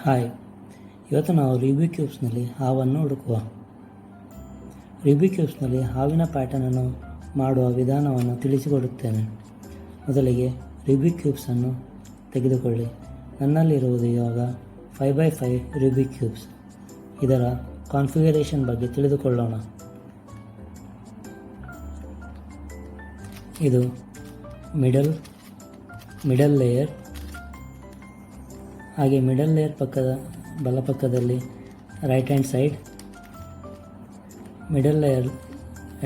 Hi, ಇವತ್ತು ನಾವು Rubik ಕ್ಯೂಬ್ಸ್ನಲ್ಲಿ ಹಾವನ್ನು ಹುಡುಕುವ. ರೂಬಿಕ್ ಕ್ಯೂಬ್ಸ್ನಲ್ಲಿ ಹಾವಿನ ಪ್ಯಾಟರ್ನನ್ನು ಮಾಡುವ ವಿಧಾನವನ್ನು ತಿಳಿಸಿಕೊಡುತ್ತೇನೆ. ಮೊದಲಿಗೆ ರೂಬಿಕ್ ಕ್ಯೂಬ್ಸನ್ನು ತೆಗೆದುಕೊಳ್ಳಿ. ನನ್ನಲ್ಲಿರುವುದು ಇವಾಗ 5x5 ರೂಬಿಕ್ ಕ್ಯೂಬ್ಸ್. ಇದರ ಕಾನ್ಫಿಗರೇಷನ್ ಬಗ್ಗೆ ತಿಳಿದುಕೊಳ್ಳೋಣ. ಇದು ಮಿಡಲ್ ಲೇಯರ್, ಹಾಗೆ ಮಿಡಲ್ ಲೇಯರ್ ಬಲಪಕ್ಕದಲ್ಲಿ right hand side, middle layer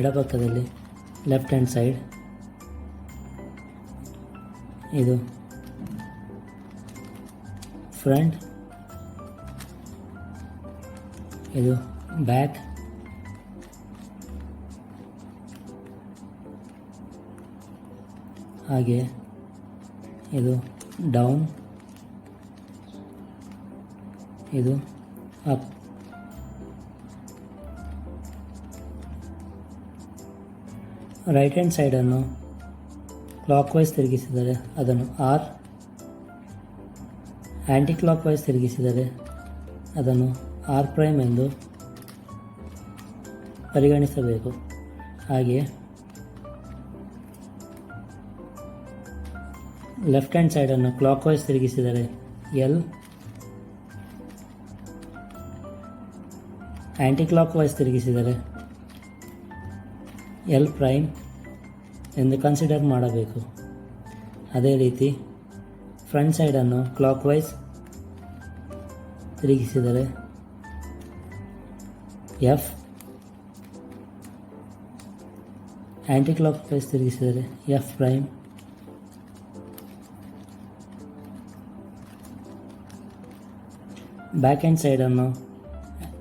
ಎಡಪಕ್ಕದಲ್ಲಿ ಲೆಫ್ಟ್ ಹ್ಯಾಂಡ್ ಸೈಡ್. ಇದು ಫ್ರಂಟ್, ಇದು ಬ್ಯಾಕ್, ಹಾಗೆ ಇದು ಡೌನ್, ಇದು ಅಪ್. ರೈಟ್ ಹ್ಯಾಂಡ್ ಸೈಡನ್ನು ಕ್ಲಾಕ್ ವೈಸ್ ತಿರುಗಿಸಿದರೆ ಅದನ್ನು ಆರ್, ಆ್ಯಂಟಿ ಕ್ಲಾಕ್ ವೈಸ್ ತಿರುಗಿಸಿದರೆ ಅದನ್ನು ಆರ್ ಪ್ರೈಮ್ ಎಂದು ಪರಿಗಣಿಸಬೇಕು. ಹಾಗೆಯೇ ಲೆಫ್ಟ್ ಹ್ಯಾಂಡ್ ಸೈಡನ್ನು ಕ್ಲಾಕ್ ವೈಸ್ ತಿರುಗಿಸಿದರೆ ಎಲ್, ಆ್ಯಂಟಿ ಕ್ಲಾಕ್ ವೈಸ್ ತಿರುಗಿಸಿದರೆ ಎಲ್ ಪ್ರೈಮ್ ಎಂದು ಕನ್ಸಿಡರ್ ಮಾಡಬೇಕು. ಅದೇ ರೀತಿ ಫ್ರಂಟ್ ಸೈಡನ್ನು ಕ್ಲಾಕ್ ವೈಸ್ ತಿರುಗಿಸಿದರೆ ಎಫ್, ಆ್ಯಂಟಿ ಕ್ಲಾಕ್ ವೈಸ್ ತಿರುಗಿಸಿದರೆ ಎಫ್ ಪ್ರೈಮ್, ಬ್ಯಾಕ್ ಹ್ಯಾಂಡ್ ಸೈಡನ್ನು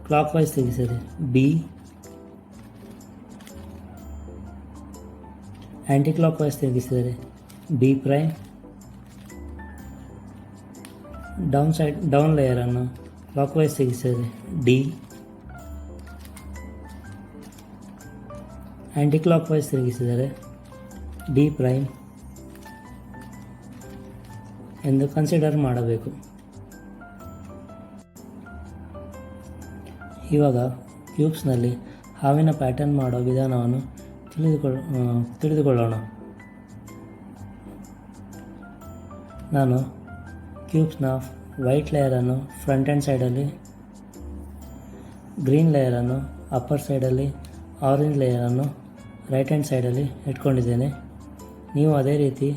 ಕ್ಲಾಕ್ ವೈಸ್ ತಿರುಗಿಸಿದರೆ ಬಿ, ಆ್ಯಂಟಿ ಕ್ಲಾಕ್ ವೈಸ್ ತಿರುಗಿಸಿದರೆ ಬಿ ಪ್ರೈಮ್, ಡೌನ್ ಲೇಯರನ್ನು ಕ್ಲಾಕ್ ವೈಸ್ ತಿರುಗಿಸಿದರೆ ಡಿ, ಆ್ಯಂಟಿ ಕ್ಲಾಕ್ ವೈಸ್ ತಿರುಗಿಸಿದರೆ ಡಿ ಪ್ರೈಮ್ ಎಂದು ಕನ್ಸಿಡರ್ ಮಾಡಬೇಕು. ಇವಾಗ ಕ್ಯೂಬ್ಸ್ನಲ್ಲಿ ಹಾವಿನ ಪ್ಯಾಟರ್ನ್ ಮಾಡೋ ವಿಧಾನವನ್ನು ತಿಳಿದುಕೊಳ್ಳೋಣ. ನಾನು ಕ್ಯೂಬ್ಸ್ನ ವೈಟ್ ಲೇಯರನ್ನು ಫ್ರಂಟ್ ಹ್ಯಾಂಡ್ ಸೈಡಲ್ಲಿ, ಗ್ರೀನ್ ಲೇಯರನ್ನು ಅಪ್ಪರ್ ಸೈಡಲ್ಲಿ, ಆರೆಂಜ್ ಲೇಯರನ್ನು ರೈಟ್ ಹ್ಯಾಂಡ್ ಸೈಡಲ್ಲಿ ಇಟ್ಕೊಂಡಿದ್ದೇನೆ. ನೀವು ಅದೇ ರೀತಿ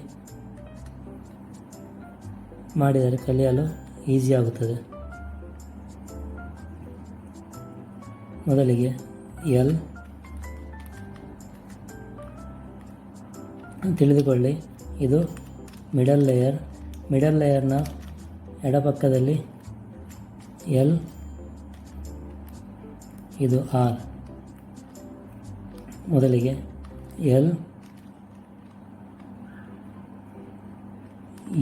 ಮಾಡಿದರೆ ಕಲಿಯಲು ಈಸಿ ಆಗುತ್ತದೆ. ಮೊದಲಿಗೆ ಎಲ್ ತಿಳಿದುಕೊಳ್ಳಿ. ಇದು ಮಿಡಲ್ ಲೇಯರ್ನ ಎಡಪಕ್ಕದಲ್ಲಿ ಎಲ್, ಇದು ಆರ್. ಮೊದಲಿಗೆ L,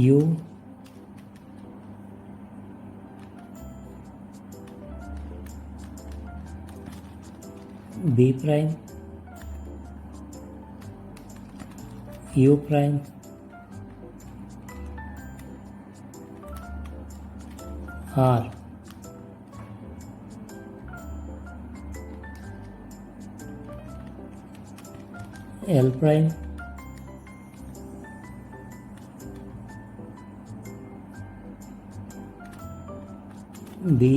U, B prime, U prime, R, L prime, B,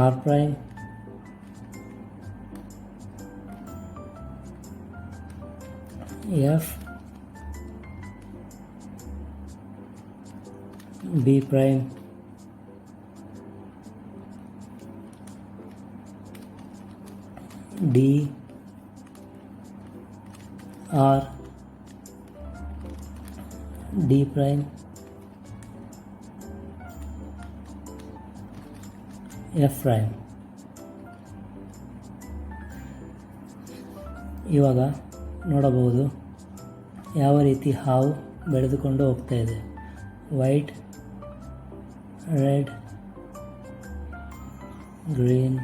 R prime, F, B prime, D, R, D prime, F prime. ಇವಾಗ ನೋಡಬಹುದು ಯಾವ ರೀತಿ ಹಾವು ಬೆಳೆದುಕೊಂಡು ಹೋಗ್ತಾ ಇದೆ. White, red, green,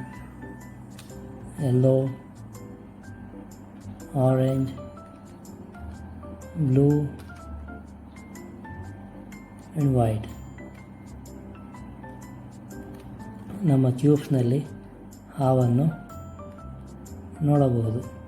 yellow, orange, blue, and white. ನಮ್ಮ ಕ್ಯೂಬ್ಸ್ನಲ್ಲಿ ಹಾವನ್ನು ನೋಡಬಹುದು.